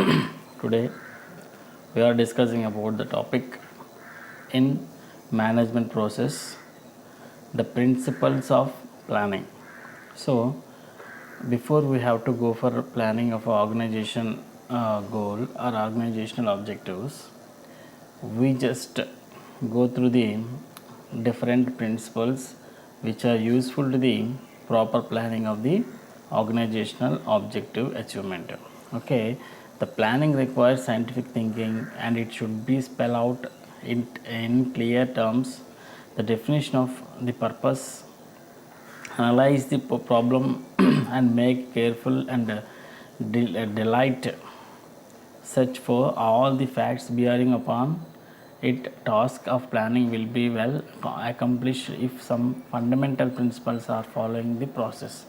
Today we are discussing about the topic in management process, the principles of planning. So, before we have to go for planning of organization goal or organizational objectives, we just go through the different principles which are useful to the proper planning of the organizational objective achievement. Okay, the planning requires scientific thinking and it should be spell out in clear terms the definition of the purpose, analyze the problem and make careful and delight search for all the facts bearing upon it. Task of planning will be well accomplished if some fundamental principles are following the process.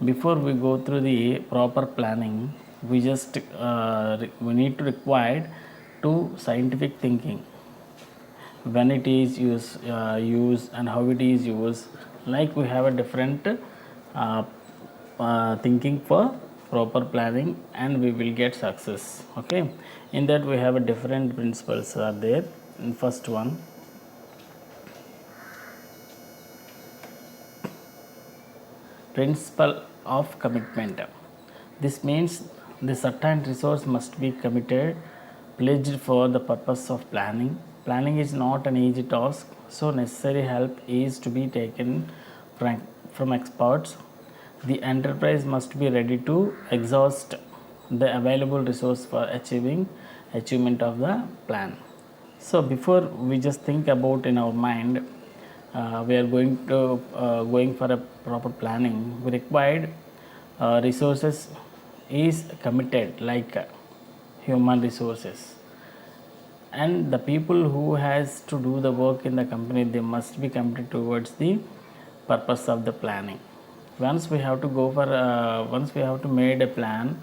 Before we go through the proper planning, we just we need to require to scientific thinking, when it is used and how it is used. Like we have a different thinking for proper planning and we will get success. Okay, in that we have a different principles are there. In first one, principle of commitment. This means the certain resource must be committed, pledged for the purpose of planning. Planning is not an easy task, so necessary help is to be taken from experts. The enterprise must be ready to exhaust the available resource for achievement of the plan. So before we just think about in our mind, we are going for a proper planning. We required resources is committed, like human resources, and the people who has to do the work in the company, they must be committed towards the purpose of the planning. Once we have to go for once we have to made a plan,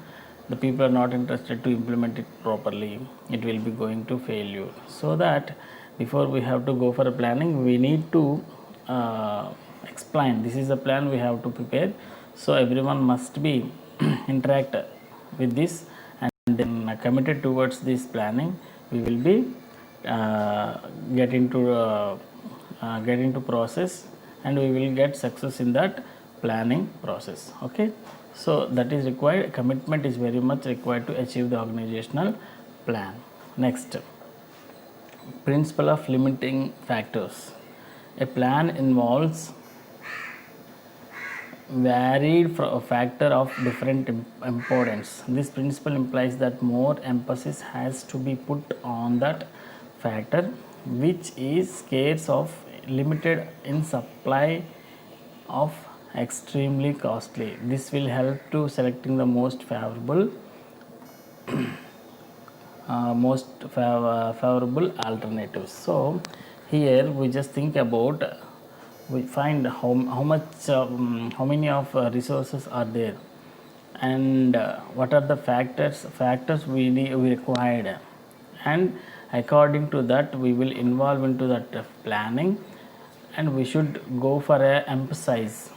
the people are not interested to implement it properly, it will be going to failure. So that before we have to go for a planning, we need to explain this is a plan we have to prepare, so everyone must be interact with this and then committed towards this planning. We will be get into process and we will get success in that planning process. Okay, so that is required. Commitment is very much required to achieve the organizational plan. Next, principle of limiting factors. A plan involves varied factor of different importance. This principle implies that more emphasis has to be put on that factor which is scarce of limited in supply of extremely costly. This will help to selecting the most favorable favorable alternatives. So here we just think about, we find how much how many of resources are there and what are the factors we required, and according to that we will involve into that planning, and we should go for a emphasize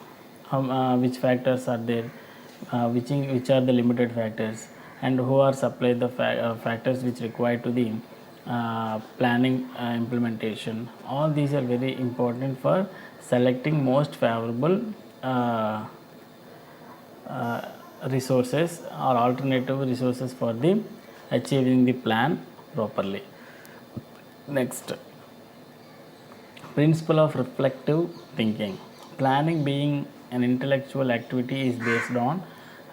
which factors are there, which are the limited factors, and who are supply the factors which require to the planning implementation. All these are very important for selecting most favorable resources or alternative resources for the achieving the plan properly. Next, principle of reflective thinking. Planning, being an intellectual activity, is based on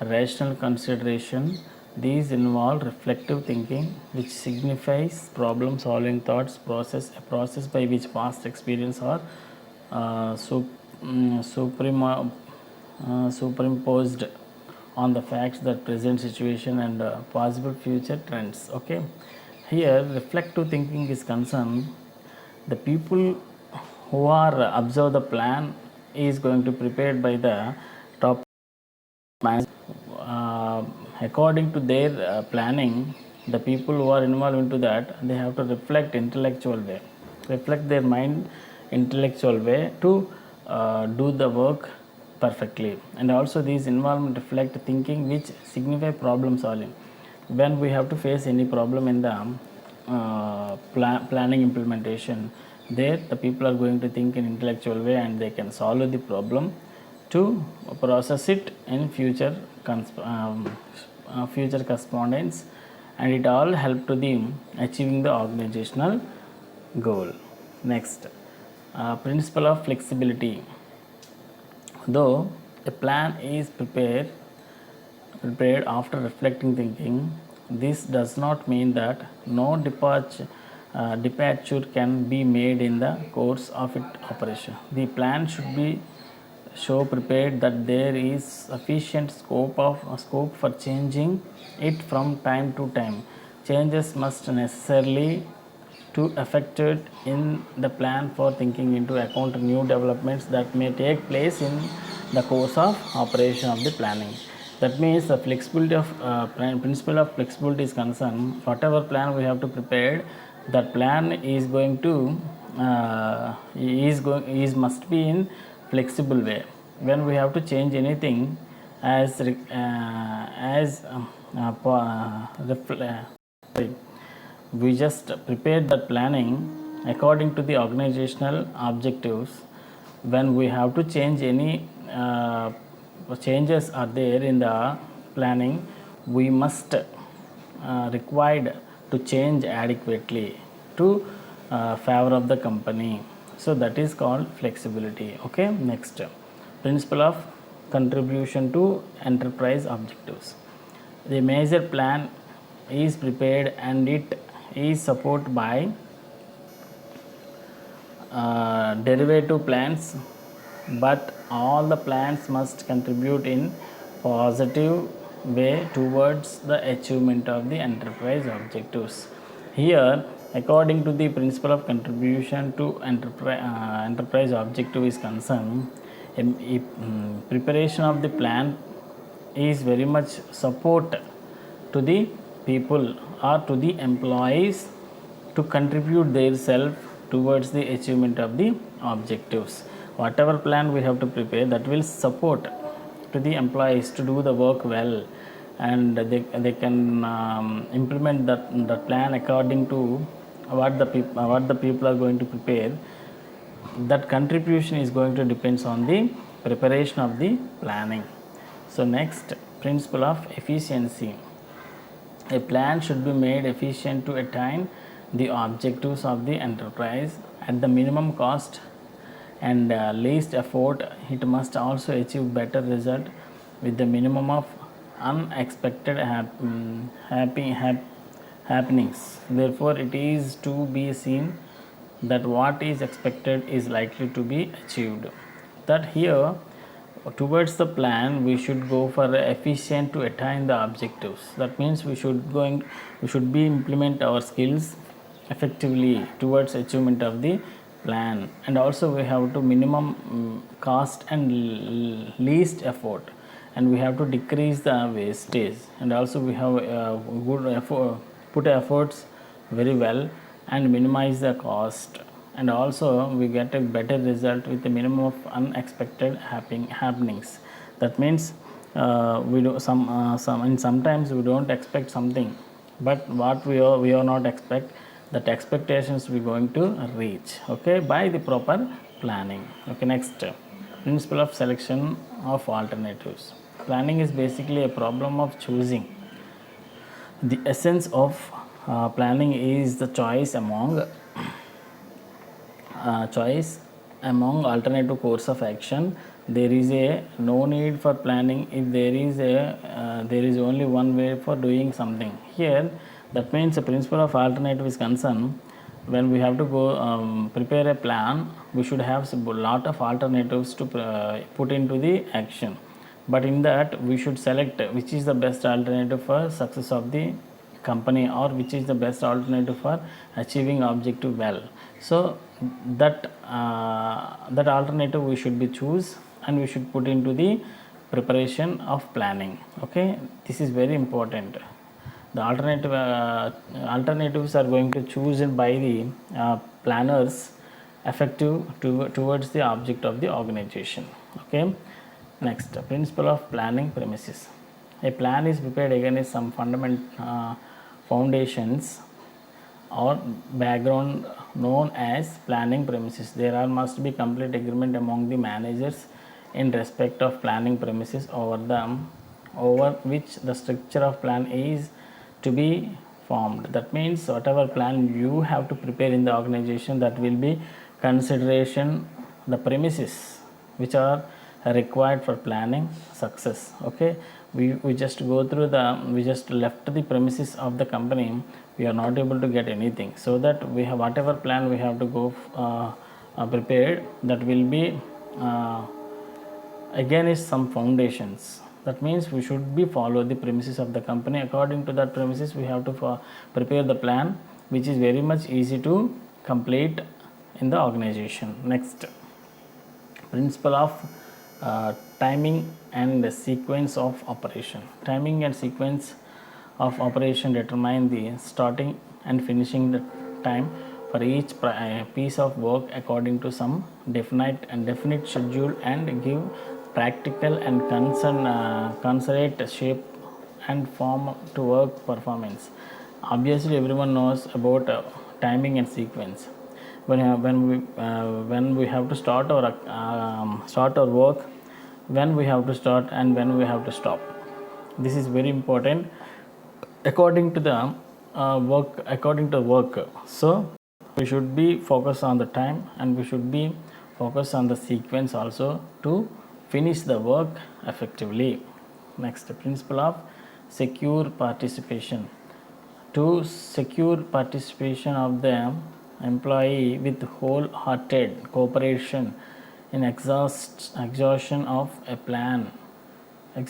rational consideration. These involve reflective thinking, which signifies problem solving thoughts process, a process by which past experience or superimposed on the facts that present situation and possible future trends. Okay, here reflective thinking is concerned, the people who are observe the plan is going to prepared by the top management. According to their planning, the people who are involved into that, they have to reflect intellectual way, reflect their mind intellectual way to do the work perfectly. And also these involvement reflect thinking which signify problem solving. when we have to face any problem in the planning implementation, there the people are going to think in intellectual way and they can solve the problem to process it in future correspondence, and it all help to the achieving the organizational goal. Next, principle of flexibility. Though a plan is prepared after reflecting thinking, this does not mean that no departure can be made in the course of its operation. The plan should be so prepared that there is sufficient scope for changing it from time to time. Changes must necessarily to affect it in the plan for thinking into account new developments that may take place in the course of operation of the planning. That means the flexibility of principle of flexibility is concerned. Whatever plan we have to prepare, that plan is going to must be in flexible way. When we have to change anything as we just prepare that planning according to the organizational objectives. When we have to change any changes are there in the planning, we must required to change adequately to favor of the company. So that is called flexibility. Okay, next, principle of contribution to enterprise objectives. The major plan is prepared and it is supported by derivative plans, but all the plans must contribute in positive way towards the achievement of the enterprise objectives. Here, according to the principle of contribution to enterprise objective is concerned, preparation of the plan is very much support to the people or to the employees to contribute their self towards the achievement of the objectives. Whatever plan we have to prepare, that will support to the employees to do the work well, and they can implement that plan according to what the people are going to prepare. That contribution is going to depends on the preparation of the planning. So next, principle of efficiency. A plan should be made efficient to attain the objectives of the enterprise at the minimum cost and least effort. It must also achieve better result with the minimum of unexpected happenings. Therefore, it is to be seen that what is expected is likely to be achieved. That here, towards the plan, we should go for efficient to attain the objectives. That means we should be implement our skills effectively towards achievement of the plan, and also we have to minimum cost and least effort, and we have to decrease the wastage, and also we have good effort, put efforts very well and minimize the cost, and also we get a better result with a minimum of unexpected happenings. That means we do sometimes we don't expect something, but what we are not expect, that expectations we going to reach, okay, by the proper planning. Okay, next, principle of selection of alternatives. Planning is basically a problem of choosing. The essence of planning is the choice among alternative course of action. There is no need for planning if there is only one way for doing something. Here, that means the principle of alternative is concerned. When we have to go prepare a plan, we should have a lot of alternatives to put into the action, but in that we should select which is the best alternative for success of the company, or which is the best alternative for achieving objective well. So that alternative we should be choose, and we should put into the preparation of planning. Okay, this is very important. The alternatives are going to chosen by the planners effective towards the object of the organization. Okay, next, principle of planning premises. A plan is prepared against some foundations or background known as planning premises. There must be complete agreement among the managers in respect of planning premises over which the structure of plan is to be formed. That means whatever plan you have to prepare in the organization, that will be consideration the premises which are required for planning success. Okay, we just go through we just left the premises of the company, we are not able to get anything. So that we have whatever plan we have to go prepared, that will be again is some foundations. That means we should be follow the premises of the company. According to that premises, we have to prepare the plan, which is very much easy to complete in the organization. Next, principle of timing and sequence of operation. Timing and sequence of operation determine the starting and finishing the time for each piece of work according to some definite schedule, and give practical and concrete shape and form to work performance. Obviously, everyone knows about timing and sequence. When we have to start our work, when we have to start and when we have to stop. This is very important according to the work. So we should be focused on the time, and we should be focused on the sequence also to finish the work effectively. Next, the principle of secure participation. To secure participation of the employee with wholehearted cooperation in execution of a plan, it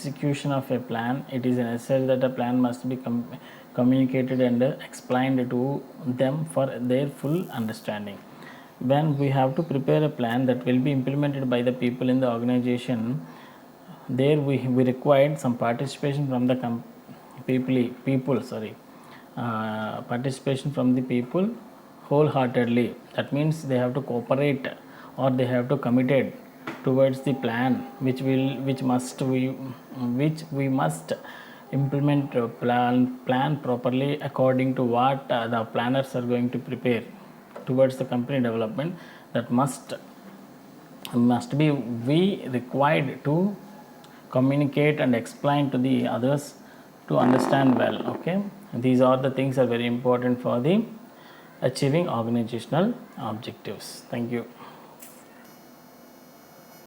is necessary that a plan must be communicated and explained to them for their full understanding. When we have to prepare a plan that will be implemented by the people in the organization, there we required some participation from the participation from the people wholeheartedly. That means they have to cooperate, or they have to committed towards the plan which we must implement plan properly according to what the planners are going to prepare towards the company development. That must be we required to communicate and explain to the others to understand well. Okay, these are the things are very important for the achieving organizational objectives. Thank you.